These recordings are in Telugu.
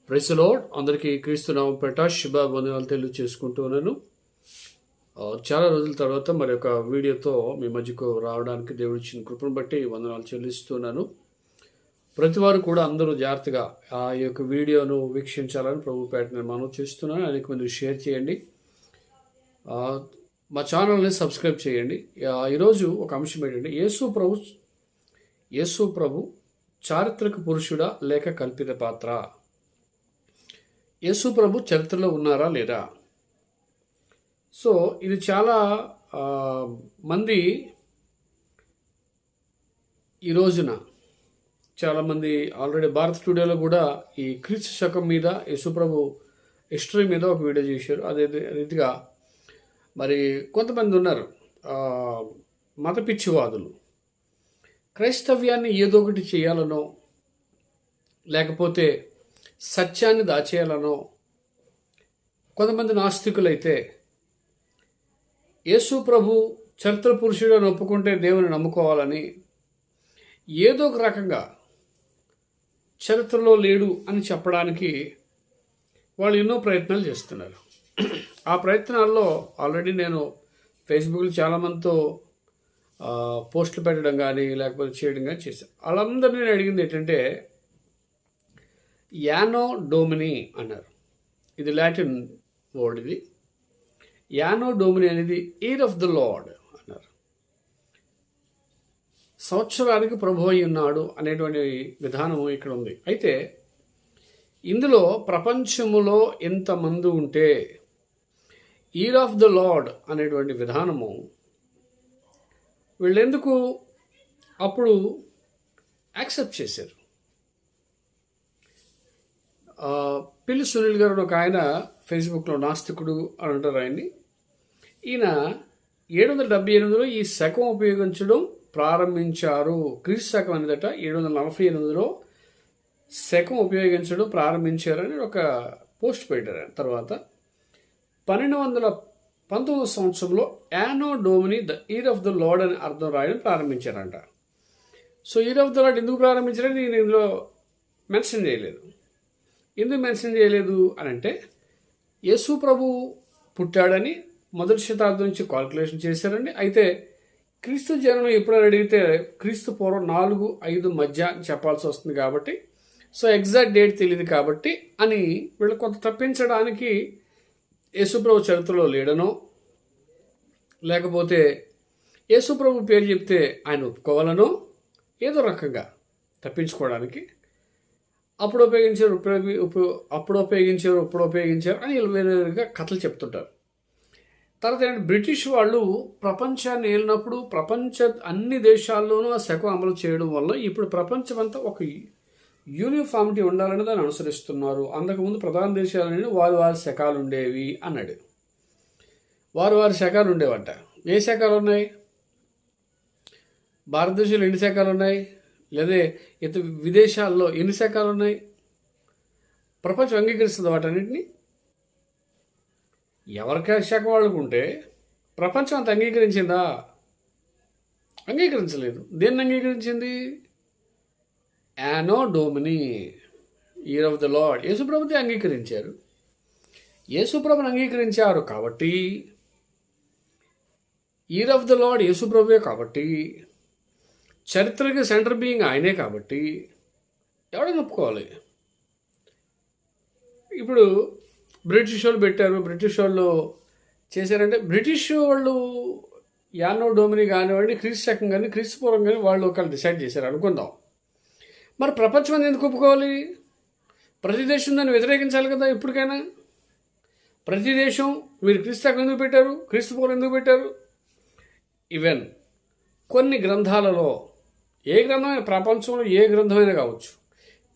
Praise the lord. అందరికీ క్రీస్తు నామం పేట శుభవందనాలు తెలియజేసుకుంటున్నాను. చాలా రోజుల తర్వాత మరి ఒక వీడియోతో మీ మధ్యకు రావడానికి దేవుడు ఇచ్చిన కృపను బట్టి వందనాలు చెల్లిస్తున్నాను. ప్రతి వారు కూడా అందరూ జాగ్రత్తగా ఆ యొక్క వీడియోను వీక్షించాలని ప్రభు పేట నేను మనవి చేస్తున్నాను. అనేక మంది షేర్ చేయండి, మా ఛానల్ని సబ్స్క్రైబ్ చేయండి. ఈరోజు ఒక అంశం ఏంటంటే యేసు ప్రభు చారిత్రక పురుషుడా లేక కల్పిత పాత్ర? యేసు ప్రభు చరిత్రలో ఉన్నారా లేదా? సో ఇది చాలా మంది ఈ రోజున చాలామంది ఆల్రెడీ భారత్ స్టూడియోలో కూడా ఈ క్రీస్తు శకం మీద యేసు ప్రభు హిస్టరీ మీద ఒక వీడియో చేశారు. అదే రీతిగా మరి కొంతమంది ఉన్నారు మత పిచ్చివాదులు, క్రైస్తవ్యాన్ని ఏదో ఒకటి చేయాలనో లేకపోతే సత్యాన్ని దాచేయాలనో, కొంతమంది నాస్తికులైతే యేసు ప్రభు చరిత్ర పురుషుడని ఒప్పుకుంటే దేవుని నమ్ముకోవాలని ఏదో ఒక రకంగా చరిత్రలో లేడు అని చెప్పడానికి వాళ్ళు ఎన్నో ప్రయత్నాలు చేస్తున్నారు. ఆ ప్రయత్నాల్లో ఆల్రెడీ నేను ఫేస్బుక్లో చాలామందితో పోస్టులు పెట్టడం కానీ లేకపోతే చేయడం కానీ చేశాను. వాళ్ళందరినీ నేను అడిగింది ఏంటంటే, యానో డోమిని అన్నారు. ఇది లాటిన్ వర్డ్. ఇది యానో డోమిని అనేది ఇయర్ ఆఫ్ ద లార్డ్ అన్నారు. సంవత్సరానికి ప్రభు అయి ఉన్నాడు అనేటువంటి విధానము ఇక్కడ ఉంది. అయితే ఇందులో ప్రపంచములో ఎంతమంది ఉంటే ఇయర్ ఆఫ్ ద లార్డ్ అనేటువంటి విధానము వీళ్ళెందుకు అప్పుడు యాక్సెప్ట్ చేశారు? పిల్లి సునీల్ గారు ఒక ఆయన ఫేస్బుక్లో నాస్తికుడు అని అంటారు ఆయన్ని. ఈయన 778లో ఈ శకం ఉపయోగించడం ప్రారంభించారు. క్రీస్తు శకం అనేదట 748లో శకం ఉపయోగించడం ప్రారంభించారని ఒక పోస్ట్ పెట్టారు. తర్వాత 1219 సంవత్సరంలో Anno Domini the year of the Lord అని అర్థం రాయడం ప్రారంభించారంట. So year of the Lord ఎందుకు ప్రారంభించారని నేను ఇందులో మెన్షన్ చేయలేదు. ఎందుకు మెన్షన్ చేయలేదు అని అంటే, యేసు ప్రభు పుట్టాడని మొదటి శతాబ్దం నుంచి కాల్కులేషన్ చేశారండి. అయితే క్రీస్తు జన్మ ఎప్పుడైనా అడిగితే క్రీస్తు పూర్వం 4-5 మధ్య చెప్పాల్సి వస్తుంది కాబట్టి, సో ఎగ్జాక్ట్ డేట్ తెలియదు కాబట్టి అని వీళ్ళు కొంత తప్పించడానికి యేసుప్రభు చరిత్రలో లేడనో, లేకపోతే యేసుప్రభు పేరు చెప్తే ఆయన ఒప్పుకోవాలనో ఏదో రకంగా తప్పించుకోవడానికి అప్పుడు ఉపయోగించారు, ఇప్పుడు ఉపయోగించారు అని వేరేగా కథలు చెప్తుంటారు. తర్వాత ఏంటంటే, బ్రిటిష్ వాళ్ళు ప్రపంచాన్ని ఏలినప్పుడు అన్ని దేశాల్లోనూ ఆ శకం అమలు చేయడం వల్ల ఇప్పుడు ప్రపంచమంతా ఒక యూనిఫామిటీ ఉండాలని దాన్ని అనుసరిస్తున్నారు. అంతకుముందు ప్రధాన దేశాలని వారి శకాలు ఉండేవి అన్నాడు. వారి శకాలు ఉండేవంట. ఏ శకాలు ఉన్నాయి? భారతదేశంలో ఎన్ని శకాలు ఉన్నాయి? లేదా విదేశాల్లో ఎన్ని శకాలు ఉన్నాయి? ప్రపంచం అంగీకరిస్తుంది వాటన్నిటిని. ఎవరికి శకం వాళ్ళకుంటే ప్రపంచం అంత అంగీకరించిందా? అంగీకరించలేదు. దేన్ని అంగీకరించింది? Anno Domini, year of the Lord. యేసుప్రభుని అంగీకరించారు. యేసుప్రభుని అంగీకరించారు కాబట్టి, ఇయర్ ఆఫ్ ద లార్డ్ యేసుప్రభువే కాబట్టి, చరిత్రకి సెంటర్ బీయింగ్ ఆయనే కాబట్టి ఎవడని ఒప్పుకోవాలి? ఇప్పుడు బ్రిటిష్ వాళ్ళు పెట్టారు, బ్రిటిష్ వాళ్ళు చేశారంటే, బ్రిటిష్ వాళ్ళు యానో డోమిని కానివ్వండి, క్రీస్తు శకం కానీ క్రీస్తు పూర్వం కానీ వాళ్ళు ఒకళ్ళు డిసైడ్ చేశారు అనుకుందాం. మరి ప్రపంచం అని ఎందుకు ఒప్పుకోవాలి? ప్రతి దేశం దాన్ని వ్యతిరేకించాలి కదా. ఎప్పటికైనా ప్రతి దేశం మీరు క్రీస్తు శకం ఎందుకు పెట్టారు, క్రీస్తు పూర్వం ఎందుకు పెట్టారు? ఈవెన్ కొన్ని గ్రంథాలలో, ఏ గ్రంథమైనా ప్రపంచంలో ఏ గ్రంథమైనా కావచ్చు,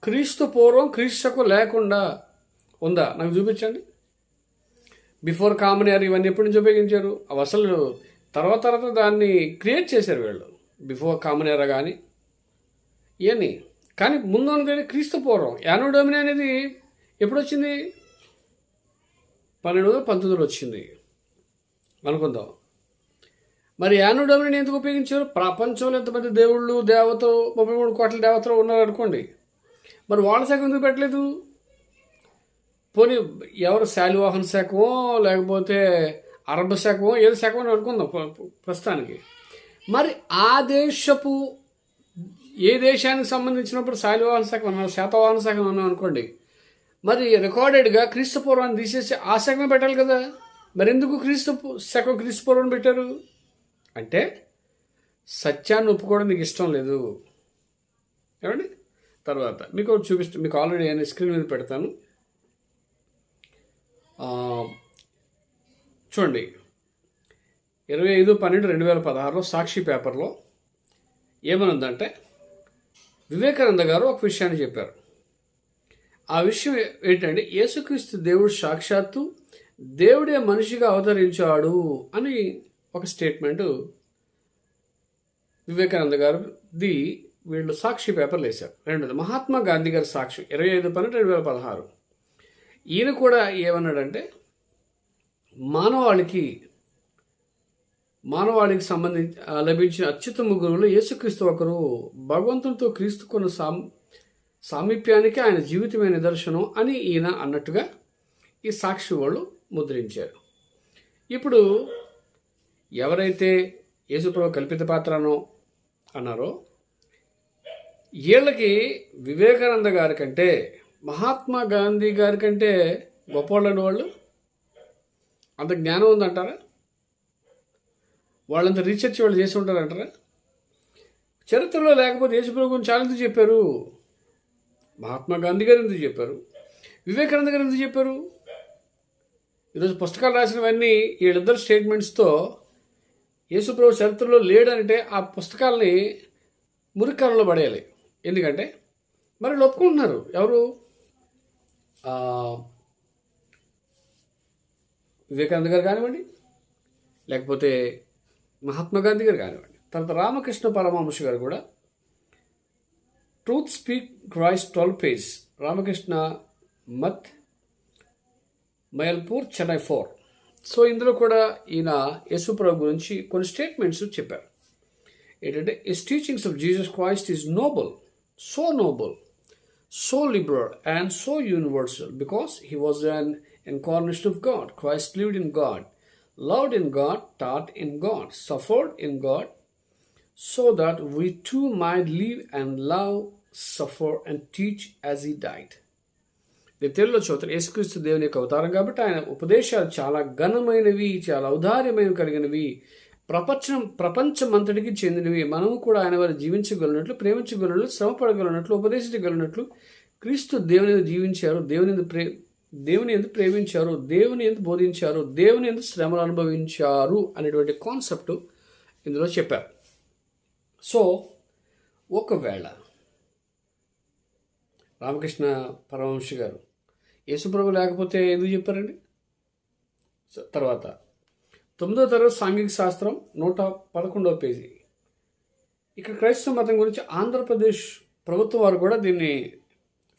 క్రీస్తు పూర్వం క్రీస్తు శకం లేకుండా ఉందా? నాకు చూపించండి. బిఫోర్ కామన్ ఎరా ఇవన్నీ ఎప్పటి నుంచి ఉపయోగించారు? అవి అసలు తర్వాత దాన్ని క్రియేట్ చేశారు వీళ్ళు. బిఫోర్ కామన్ ఎరా కానీ ఇవన్నీ. కానీ ముందు ఉన్నది క్రీస్తు పూర్వం. యానో డోమిని అనేది ఎప్పుడు వచ్చింది? 1219 వచ్చింది అనుకుందాం. మరి యానో డోమిని ఎందుకు ఉపయోగించారు? ప్రపంచంలో ఎంతమంది దేవుళ్ళు, దేవతలు, 33 కోట్ల దేవతలు ఉన్నారు అనుకోండి. మరి వాళ్ళ శకం ఎందుకు పెట్టలేదు? పోనీ ఎవరు శాలివాహన శాఖమో లేకపోతే అరబ్ శాఖమో ఏదో శాఖమో అని అనుకుందాం ప్రస్తుతానికి. మరి ఆ దేశపు ఏ దేశానికి సంబంధించినప్పుడు శాలివాహన శాఖం అన్నాం, శాతవాహన శాఖం అన్నాం అనుకోండి, మరి రికార్డెడ్గా క్రీస్తు పూర్వాన్ని తీసేసి ఆ శాఖమే పెట్టాలి కదా. మరి ఎందుకు క్రీస్తు పూర్వం పెట్టారు అంటే సత్యాన్ని ఒప్పుకోవడం మీకు ఇష్టం లేదు. ఏమండి? తర్వాత మీకు చూపిస్తాను, మీకు ఆల్రెడీ నేను స్క్రీన్ మీద పెడతాను. చూడండి, 25/12/2016 సాక్షి పేపర్లో ఏమనుందంటే, వివేకానంద గారు ఒక విషయాన్ని చెప్పారు. ఆ విషయం ఏంటంటే, యేసుక్రీస్తు దేవుడు సాక్షాత్తు దేవుడే మనిషిగా అవతరించాడు అని ఒక స్టేట్మెంట్ వివేకానంద గారిది వీళ్ళు సాక్షి పేపర్లు వేశారు. రెండోది మహాత్మా గాంధీ గారి సాక్షి 25/12/2016. ఈయన కూడా ఏమన్నాడంటే, మానవాళికి సంబంధించి లభించిన అత్యుత్తమ గురువులు యేసుక్రీస్తు ఒకరు, భగవంతునితో క్రీస్తుకున్న సామీప్యానికి ఆయన జీవితమే నిదర్శనం అని ఈయన అన్నట్టుగా ఈ సాక్షి వాళ్ళు ముద్రించారు. ఇప్పుడు ఎవరైతే యేసుప్రభు కల్పిత పాత్రనో అన్నారో, వీళ్ళకి వివేకానంద గారి కంటే మహాత్మా గాంధీ గారి కంటే గొప్పవాళ్ళని వాళ్ళు అంత జ్ఞానం ఉందంటారా? వాళ్ళంత రీసెర్చ్ వాళ్ళు చేసి ఉంటారంటారా? చరిత్రలో లేకపోతే యేసుప్రభు గురించి చాలా ఎందుకు చెప్పారు? మహాత్మా గాంధీ గారు ఎందుకు చెప్పారు? వివేకానంద గారు ఎందుకు చెప్పారు? ఈరోజు పుస్తకాలు రాసినవన్నీ వీళ్ళిద్దరు స్టేట్మెంట్స్తో యేసుప్రభు చరిత్రలో లేడంటే ఆ పుస్తకాలని మురికాలంలో పడేయాలి. ఎందుకంటే మరి ఒప్పుకుంటున్నారు ఎవరు? వివేకానంద గారు కానివ్వండి, లేకపోతే మహాత్మా గాంధీ గారు కానివ్వండి, తర్వాత రామకృష్ణ పరమహంస గారు కూడా truth speak Christ 12 page, Ramakrishna మత్ మైల్పూర్ చెన్నై 4. సో ఇందులో కూడా ఈయన యేసుప్రభు గురించి కొన్ని స్టేట్మెంట్స్ చెప్పారు. ఏంటంటే, his teachings of Jesus Christ is noble, so liberal and so universal because he was an incarnation of God. Christ lived in God, loved in God, taught in God, suffered in God, so that we too might live and love, suffer and teach as he died. తెలుగులో చూద్దాం. యేసుక్రీస్తు దేవుని యొక్క అవతారం కాబట్టి ఆయన ఉపదేశాలు చాలా ఘనమైనవి, చాలా ఔదార్యమైనవి కలిగినవి, ప్రపంచమంతటికి చెందినవి. మనము కూడా ఆయన వారు జీవించగలిగినట్లు, ప్రేమించగలిగినట్లు, శ్రమపడగలిగినట్లు, ఉపదేశించగలిగినట్లు క్రీస్తు దేవుని జీవించారు, దేవుని ఎందుకు ప్రేమించారు, దేవుని ఎందుకు బోధించారు, దేవుని ఎందుకు శ్రమలు అనుభవించారు అనేటువంటి కాన్సెప్ట్ ఇందులో చెప్పారు. సో ఒకవేళ రామకృష్ణ పరమహంస గారు యేసుప్రభు లేకపోతే ఎందుకు చెప్పారండి? తర్వాత 9వ తరగతి సాంఘిక శాస్త్రం 111వ పేజీ. ఇక్కడ క్రైస్తవ మతం గురించి ఆంధ్రప్రదేశ్ ప్రభుత్వం వారు కూడా దీన్ని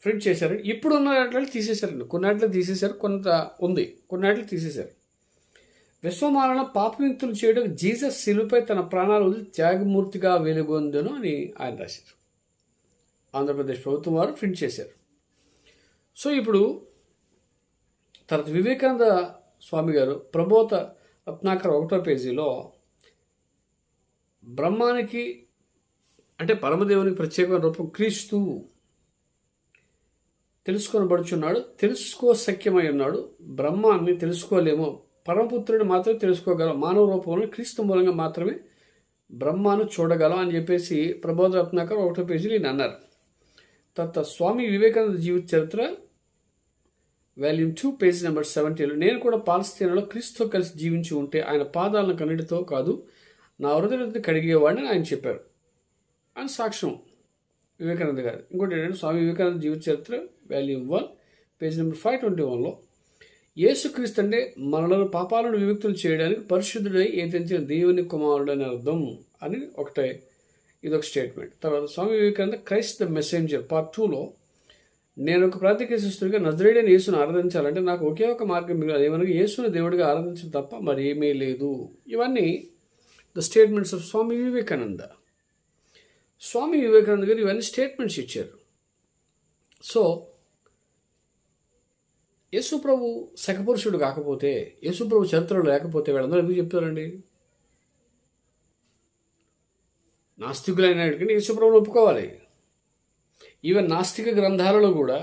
ప్రింట్ చేశారు. ఇప్పుడు ఉన్న తీసేశారండి, కొన్నిట్లు తీసేశారు, కొంత ఉంది, కొన్నిట్లు తీసేశారు. విశ్వమాలన పాపవిముక్తులు చేయడం జీసస్ శిలువపై తన ప్రాణాలు వదిలి త్యాగమూర్తిగా వెలుగొందెను అని ఆయన రాశారు. ఆంధ్రప్రదేశ్ ప్రభుత్వం వారు ప్రింట్ చేశారు. సో ఇప్పుడు తర్వాత వివేకానంద స్వామి గారు ప్రబోధ రత్నాకర్ 1వ పేజీలో బ్రహ్మానికి అంటే పరమదేవునికి ప్రత్యేకమైన రూపం క్రీస్తు తెలుసుకొనబడుచున్నాడు, తెలుసుకోశక్యమై ఉన్నాడు. బ్రహ్మాన్ని తెలుసుకోలేమో, పరమపుత్రుడిని మాత్రమే తెలుసుకోగలం, మానవ రూపంలో క్రీస్తు మూలంగా మాత్రమే బ్రహ్మాను చూడగలం అని చెప్పేసి ప్రబోధ రత్నాకర్ 1వ పేజీలో ఈయన అన్నారు. తర్వాత స్వామి వివేకానంద జీవిత చరిత్ర వాల్యూమ్ 2 పేజ్ నెంబర్ 70లో నేను కూడా పాలస్తీనాలో క్రీస్తుతో కలిసి జీవించి ఉంటే ఆయన పాదాలను కన్నిటితో కాదు నా హృదయాన్ని కడిగేవాడిని ఆయన చెప్పారు అని సాక్ష్యం వివేకానంద గారు. ఇంకోటి ఏంటంటే, స్వామి వివేకానంద జీవిత చరిత్ర వాల్యూమ్ 1 పేజ్ నెంబర్ 521లో యేసుక్రీస్తు అంటే మనలను పాపాలను విముక్తులు చేయడానికి పరిశుద్ధుడై ఏతించిన దేవుని కుమారుడు అని అర్థం అని ఇదొక స్టేట్మెంట్. తర్వాత Swami Vivekananda Christ the messenger part 2లో నేను ఒక ప్రాతికేశిస్తుడిగా నజరేయుడైన యేసును ఆరాధించాలంటే నాకు ఒకే ఒక మార్గం మిగిలిన ఏమనగా యేసును దేవుడిగా ఆరాధించడం తప్ప మరి ఏమీ లేదు. ఇవన్నీ the statements of Swami Vivekananda. Swami Vivekananda గారు ఇవన్నీ స్టేట్మెంట్స్ ఇచ్చారు. సో యేసు ప్రభు శకపురుషుడు కాకపోతే, యేసు ప్రభు చరిత్రలో లేకపోతే వీళ్ళందరూ ఎందుకు చెప్తారండి? నాస్తికులైన యేసు ప్రభుని ఒప్పుకోవాలి. ఈవెన్ నాస్తిక గ్రంథాలలో కూడా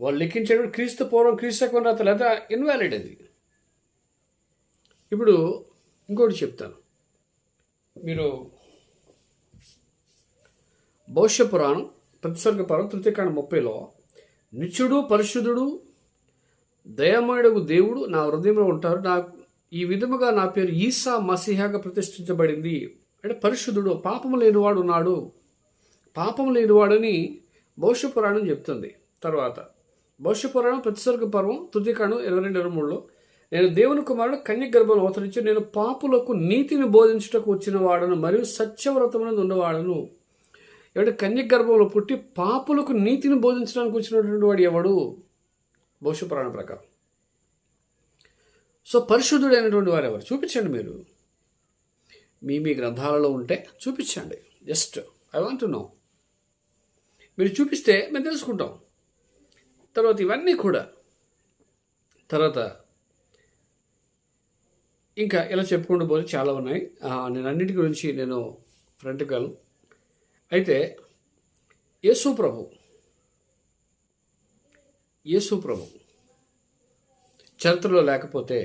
వాళ్ళు లెక్కించేటప్పుడు క్రీస్తు పూర్వం క్రీస్తు శకం రాత లేదా ఇన్వాలిడ్ అది. ఇప్పుడు ఇంకోటి చెప్తాను. మీరు భవిష్య పురాణం ప్రతిసర్గ పర్వం 3:30లో నిత్యుడు పరిశుద్ధుడు దయామయుడు దేవుడు నా హృదయంలో ఉంటారు, నాకు ఈ విధముగా నా పేరు ఈసా మసీహాగా ప్రతిష్ఠించబడింది. అంటే పరిశుద్ధుడు, పాపము లేనివాడు ఉన్నాడు, పాపము లేనివాడని భవిష్య పురాణం చెప్తుంది. తర్వాత భవిష్య పురాణం ప్రతిసర్గ పర్వం 22:23లో నేను దేవుని కుమారుడు కన్యక గర్భంలో అవతరించి నేను పాపులకు నీతిని బోధించుటకు వచ్చిన వాడను మరియు సత్యవ్రతమునందు ఉన్నవాడను. ఎవడు కన్యక గర్భంలో పుట్టి పాపులకు నీతిని బోధించడానికి వచ్చినటువంటి వాడు ఎవడు? భవిష్య పురాణం ప్రకారం. సో పరిశుద్ధుడైనటువంటి వారు ఎవరు? చూపించండి. మీరు మీ గ్రంథాలలో ఉంటే చూపించండి. Just I want to know. మీరు చూపిస్తే మేము తెలుసుకుంటాం. తర్వాత ఇవన్నీ కూడా తర్వాత ఇంకా ఇలా చెప్పుకుంటూ పోతే చాలా ఉన్నాయి. నేను అన్నిటి గురించి నేను ఫ్రంట్కి వెళ్ళను. అయితే యేసు ప్రభు చరిత్రలో లేకపోతే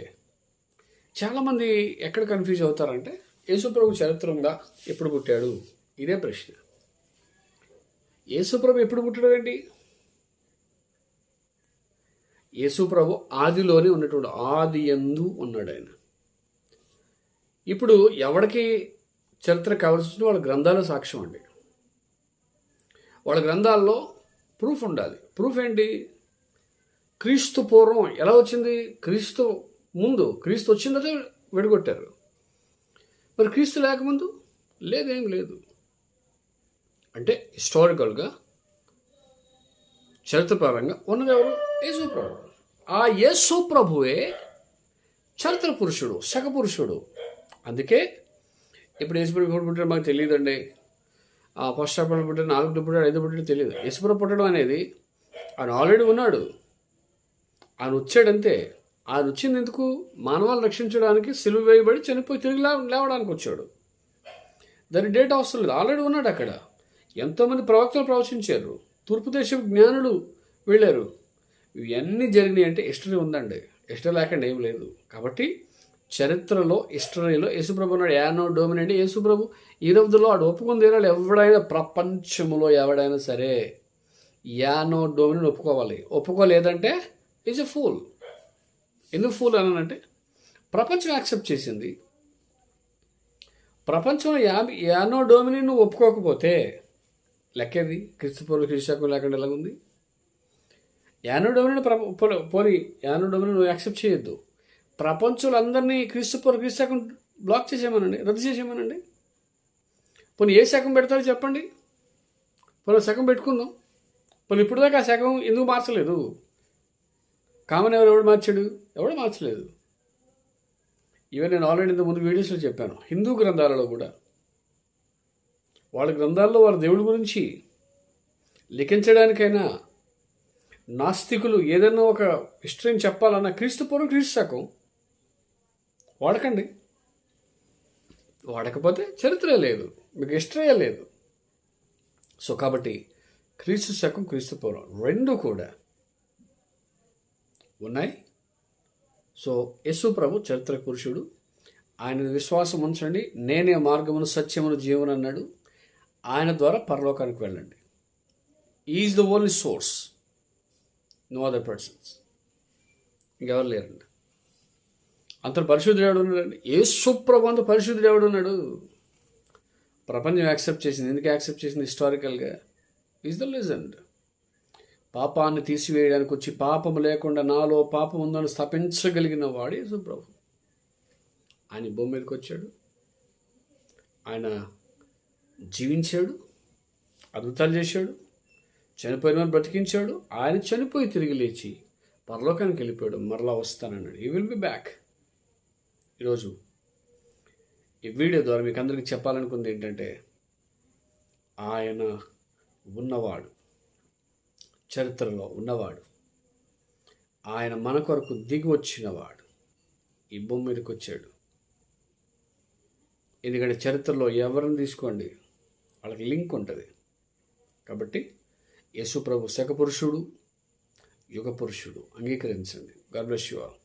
చాలామంది ఎక్కడ కన్ఫ్యూజ్ అవుతారంటే, యేసు ప్రభు చరిత్ర ఉందా, ఎప్పుడు పుట్టాడు? ఇదే ప్రశ్న. యేసు ప్రభు ఎప్పుడు పుట్టాడు ఏంటి? యేసు ప్రభు ఆదిలోనే ఉన్నటువంటి ఆది యందు ఉన్నాడు ఆయన. ఇప్పుడు ఎవరికి చరిత్ర కావాల్సి వాళ్ళ గ్రంథాల సాక్ష్యం అండి. వాళ్ళ గ్రంథాల్లో ప్రూఫ్ ఉండాలి. ప్రూఫ్ ఏంటి? క్రీస్తు పూర్వం ఎలా వచ్చింది? క్రీస్తు ముందు, క్రీస్తు వచ్చిందే విడగొట్టారు. మరి క్రీస్తు లేకముందు లేదేం లేదు. అంటే హిస్టారికల్గా చరిత్రపరంగా ఉన్నది ఎవరు? యేసు ప్రభు. ఆ యేసు ప్రభువే చరిత్ర పురుషుడు, శకపురుషుడు. అందుకే ఇప్పుడు యేసుప్రభు ఎప్పుడు పుట్టాడు మాకు తెలియదండి. ఫస్ట్ హాఫ్ పుట్టాడు, 4 పుట్టాడు, 5 పుట్టాడు తెలియదు. యేసుప్రభు పుట్టడం అనేది ఆయన ఆల్రెడీ ఉన్నాడు. ఆయన వచ్చాడంతే. ఆయన వచ్చింది ఎందుకు? మానవాళ్ళు రక్షించడానికి, సిలువ వేయబడి చనిపోయి తిరిగి లేవడానికి వచ్చాడు. దాని డేట్ అవసరం లేదు, ఆల్రెడీ ఉన్నాడు అక్కడ. ఎంతోమంది ప్రవక్తలు ప్రవచించారు, తూర్పు దేశపు జ్ఞానులు వెళ్ళారు. ఇవన్నీ జరిగినాయి అంటే హిస్టరీ ఉందండి. హిస్టరీ లేకుండా ఏం లేదు. కాబట్టి చరిత్రలో, హిస్టరీలో యేసుప్రభు ఉన్నాడు. యానో డోమిని అంటే యేసుప్రభు ఈరోజులో ఆడు ఒప్పుకుంది. ఎవడైనా ప్రపంచంలో ఎవడైనా సరే యానో డోమిని ఒప్పుకోవాలి. ఒప్పుకోలేదంటే ఈజ్ ఎ ఫూల్. ఎందుకు ఫూల్ అనంటే, ప్రపంచం యాక్సెప్ట్ చేసింది. ప్రపంచంలో యానో డోమిని నువ్వు ఒప్పుకోకపోతే లెక్కేది? క్రీస్తుపూర్వ క్రీస్తు లేకుండా ఎలాగుంది? యానో డోమిని పోనీ యానో డోమిని నువ్వు యాక్సెప్ట్ చేయొద్దు. ప్రపంచంలో అందరినీ క్రీస్తుపూర్వ క్రీస్తు బ్లాక్ చేసేయమనండి, రద్దు చేసేయమనండి. పోనీ ఏ శకం పెడతారో చెప్పండి. పోనీ శకం పెట్టుకుందాం. పోనీ ఇప్పుడు దాకా ఆ శకం ఎందుకు మార్చలేదు? కామన్ ఎవడు మార్చాడు? ఎవడు మార్చలేదు. ఈవెన్ నేను ఆల్రెడీ ఇంత ముందు వీడియోస్లో చెప్పాను. హిందూ గ్రంథాలలో కూడా వాళ్ళ గ్రంథాల్లో వాళ్ళ దేవుడి గురించి లిఖించడానికైనా నాస్తికులు ఏదైనా ఒక హిస్టరీని చెప్పాలన్నా క్రీస్తుపూర్వం క్రీస్తు శకం వాడకండి. వాడకపోతే చరిత్రే లేదు, మీకు హిస్టరీయే లేదు. సో కాబట్టి క్రీస్తు శకం, క్రీస్తు పూర్వం రెండు కూడా ఉన్నాయి. సో యేసు ప్రభు చరిత్ర పురుషుడు. ఆయన విశ్వాసం ఉంచండి. నేనే మార్గమును, సత్యమును, జీవన అన్నాడు. ఆయన ద్వారా పరలోకానికి వెళ్ళండి. Is the only source, no other persons. ఇంకెవరు లేరండి. అంత పరిశుద్ధుడు ఎవడు ఉన్నాడండి? యేసు ప్రభు అంత పరిశుద్ధుడు ఎవడు ఉన్నాడు? ప్రపంచం యాక్సెప్ట్ చేసింది. ఎందుకు యాక్సెప్ట్ చేసింది? హిస్టారికల్గా ఈజ్ ద లెజెండ్. పాపాన్ని తీసివేయడానికి వచ్చి పాపము లేకుండా నాలో పాపం ఉందని స్థాపించగలిగిన వాడు యేసు ప్రభు. ఆయన భూమి మీదకి వచ్చాడు, ఆయన జీవించాడు, అద్భుతాలు చేశాడు, చనిపోయిన వారిని బ్రతికించాడు. ఆయన చనిపోయి తిరిగి లేచి పరలోకానికి వెళ్ళిపోయాడు. మరలా వస్తానన్నాడు. He will be back. ఈరోజు ఈ వీడియో ద్వారా మీకు అందరికీ చెప్పాలనుకుంది ఏంటంటే, ఆయన ఉన్నవాడు, చరిత్రలో ఉన్నవాడు. ఆయన మన కొరకు దిగి వచ్చినవాడు, ఈ భూమి మీదకి వచ్చాడు. ఎందుకంటే చరిత్రలో ఎవరిని తీసుకోండి వాళ్ళకి లింక్ ఉంటుంది. కాబట్టి యేసు ప్రభు శక పురుషుడు, యుగ పురుషుడు. అంగీకరించండి. God bless you all.